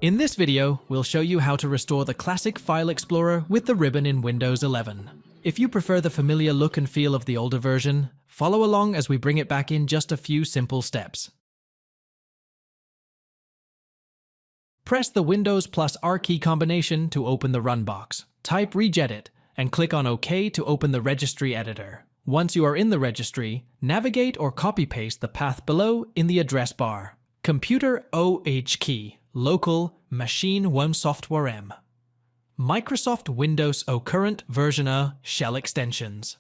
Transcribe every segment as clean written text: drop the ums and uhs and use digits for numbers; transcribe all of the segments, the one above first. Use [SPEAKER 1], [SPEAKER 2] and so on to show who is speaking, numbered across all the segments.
[SPEAKER 1] In this video, we'll show you how to restore the classic File Explorer with the ribbon in Windows 11. If you prefer the familiar look and feel of the older version, follow along as we bring it back in just a few simple steps. Press the Windows plus R key combination to open the Run box. Type regedit and click on OK to open the Registry editor. Once you are in the registry, navigate or copy-paste the path below in the address bar. Computer OH key, local, machine 1 software M. Microsoft Windows O current version A shell extensions.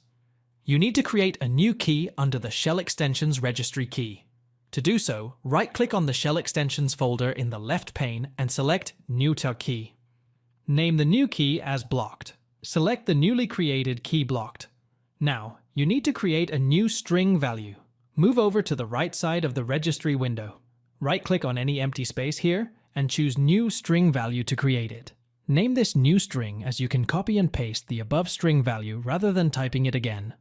[SPEAKER 1] You need to create a new key under the Shell Extensions Registry key. To do so, right-click on the Shell Extensions folder in the left pane and select New to Key. Name the new key as Blocked. Select the newly created key Blocked. Now, you need to create a new string value. Move over to the right side of the registry window. Right-click on any empty space here and choose New String Value to create it. Name this new string as you can copy and paste the above string value rather than typing it again.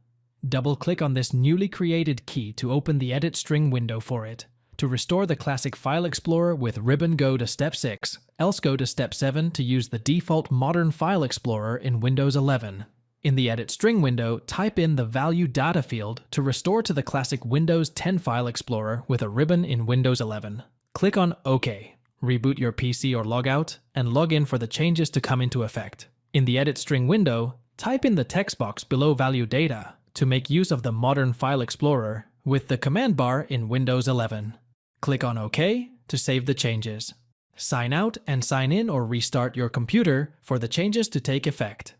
[SPEAKER 1] Double-click on this newly created key to open the Edit String window for it. To restore the classic File Explorer with ribbon, go to Step 6, else go to Step 7 to use the default modern File Explorer in Windows 11. In the Edit String window, type in the Value Data field to restore to the classic Windows 10 File Explorer with a ribbon in Windows 11. Click on OK. Reboot your PC or log out, and log in for the changes to come into effect. In the Edit String window, type in the text box below Value Data to make use of the modern File Explorer with the command bar in Windows 11. Click on OK to save the changes. Sign out and sign in or restart your computer for the changes to take effect.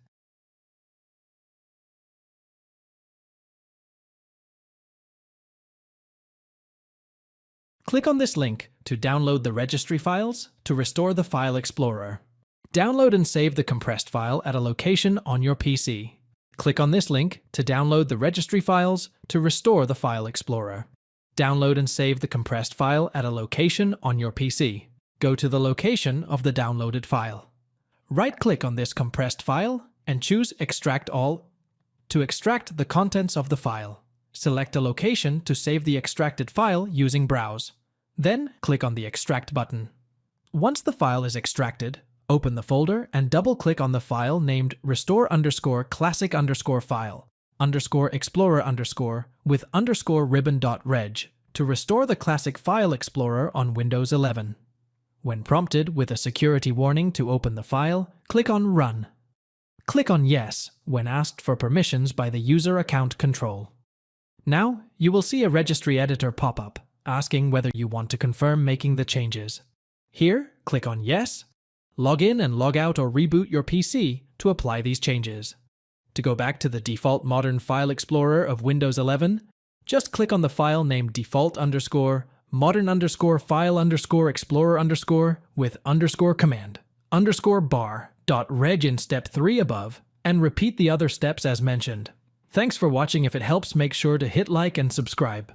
[SPEAKER 1] Click on this link to download the registry files to restore the File Explorer. Download and save the compressed file at a location on your PC. Click on this link to download the registry files to restore the File Explorer. Download and save the compressed file at a location on your PC. Go to the location of the downloaded file. Right-click on this compressed file and choose Extract All to extract the contents of the file. Select a location to save the extracted file using Browse. Then, click on the Extract button. Once the file is extracted, open the folder and double-click on the file named restore_classic_file_explorer_ with _ribbon.reg to restore the classic File Explorer on Windows 11. When prompted with a security warning to open the file, click on Run. Click on Yes when asked for permissions by the user account control. Now, you will see a registry editor pop up, asking whether you want to confirm making the changes. Here, click on Yes. Log in and log out or reboot your PC to apply these changes. To go back to the default modern File Explorer of Windows 11, just click on the file named default_modern_file_explorer_ with _command_bar.reg in step 3 above, and repeat the other steps as mentioned. Thanks for watching. If it helps, make sure to hit like and subscribe.